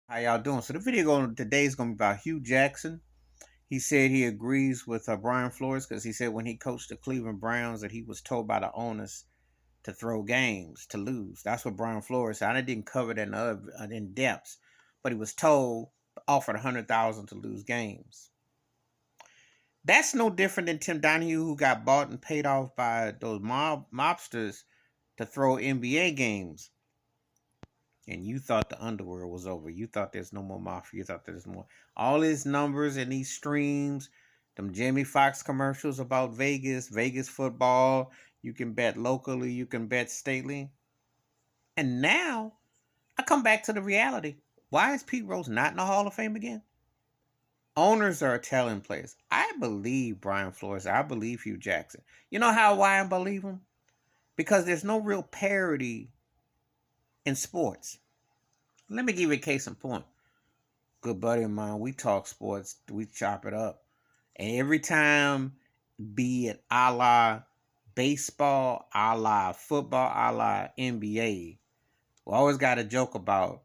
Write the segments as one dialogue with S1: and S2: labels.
S1: How y'all doing? So the today is going to be about Hugh Jackson. He said he agrees with Brian Flores because he said when he coached the Cleveland Browns that he was told by the owners to throw games to lose. That's what Brian Flores said. I didn't cover that in depth, but he was told offered 100,000 to lose games. That's no different than Tim Donahue, who got bought and paid off by those mobsters to throw NBA games. And you thought the underworld was over. You thought there's no more mafia. You thought there's more. All these numbers and these streams, them Jamie Foxx commercials about Vegas, Vegas football. You can bet locally, you can bet stately. And now I come back to the reality. Why is Pete Rose not in the Hall of Fame again? Owners are telling players. I believe Brian Flores. I believe Hugh Jackson. You know why I believe him? Because there's no real parity in sports. Let me give you a case in point. Good buddy of mine, we talk sports, we chop it up. And every time, be it a la baseball, a la football, a la NBA, we always got a joke about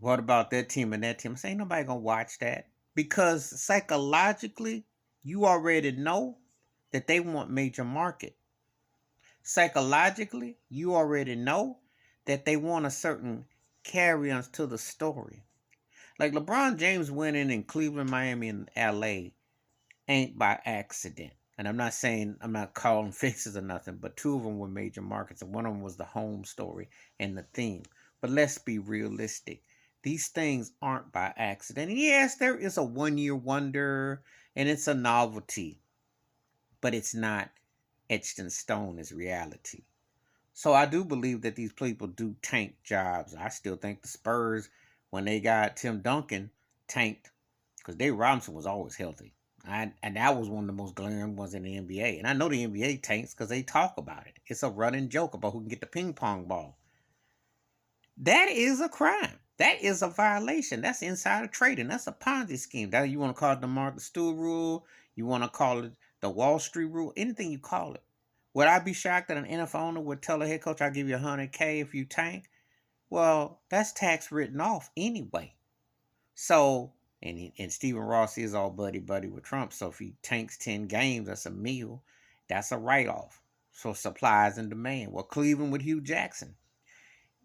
S1: what about that team and that team. I say, ain't nobody gonna watch that. Because psychologically, you already know that they want major market. Psychologically, you already know that they want a certain carry on to the story. Like LeBron James winning in Cleveland, Miami, and LA ain't by accident. And I'm not calling fixes or nothing, but two of them were major markets, and one of them was the home story and the theme. But let's be realistic. These things aren't by accident. And yes, there is a 1 year wonder and it's a novelty, but it's not etched in stone as reality. So I do believe that these people do tank jobs. I still think the Spurs, when they got Tim Duncan, tanked because Dave Robinson was always healthy. And that was one of the most glaring ones in the NBA. And I know the NBA tanks because they talk about it. It's a running joke about who can get the ping pong ball. That is a crime. That is a violation. That's insider trading. That's a Ponzi scheme. That you want to call it the Martha Stewart rule. You want to call it the Wall Street rule. Anything you call it. Would I be shocked that an NFL owner would tell a head coach, "I'll give you 100K if you tank"? Well, that's tax written off anyway. So, and Stephen Ross is all buddy buddy with Trump. So if he tanks 10 games, that's a meal. That's a write off. So supplies and demand. Well, Cleveland with Hugh Jackson,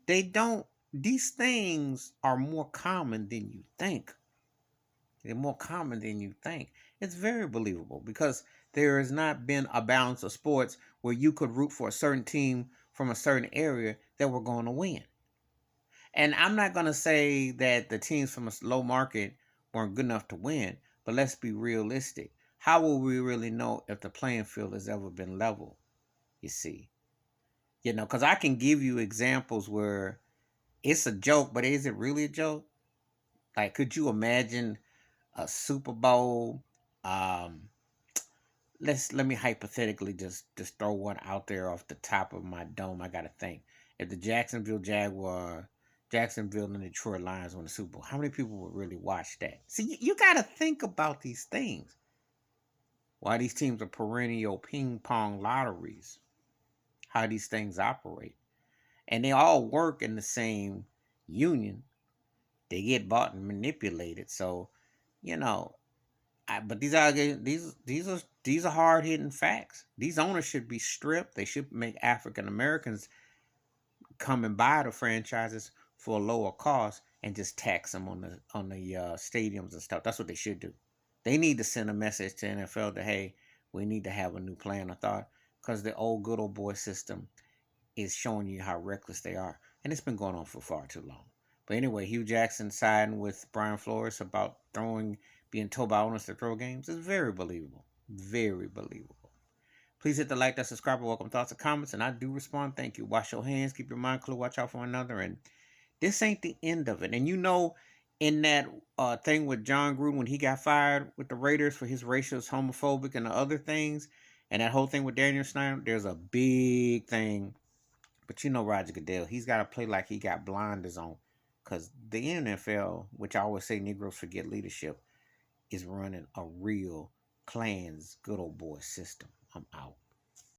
S1: they don't. These things are more common than you think. They're more common than you think. It's very believable because there has not been a balance of sports where you could root for a certain team from a certain area that were going to win. And I'm not going to say that the teams from a low market weren't good enough to win, but let's be realistic. How will we really know if the playing field has ever been level? You see, because I can give you examples where it's a joke, but is it really a joke? Like, could you imagine a Super Bowl? Um, let me hypothetically just throw one out there off the top of my dome. I got to think. If the Jacksonville and the Detroit Lions won the Super Bowl, how many people would really watch that? See, you got to think about these things. Why these teams are perennial ping pong lotteries? How these things operate, and they all work in the same union. They get bought and manipulated. So, you know, but these are hard hitting facts. These owners should be stripped. They should make African Americans come and buy the franchises for a lower cost and just tax them on the stadiums and stuff. That's what they should do. They need to send a message to NFL that, hey, we need to have a new plan of thought because the old good old boy system is showing you how reckless they are, and it's been going on for far too long. But anyway, Hugh Jackson siding with Brian Flores about being told by owners to throw games is very believable. Very believable. Please hit the like, that subscribe, welcome thoughts and comments, and I do respond. Thank you. Wash your hands, keep your mind clear, watch out for one another, and this ain't the end of it. And in that thing with John Gruden when he got fired with the Raiders for his racist, homophobic, and the other things, and that whole thing with Daniel Snyder, there's a big thing. But Roger Goodell, he's got to play like he got blinders on. Because the NFL, which I always say Negroes forget leadership, is running a real clans good old boy system. I'm out.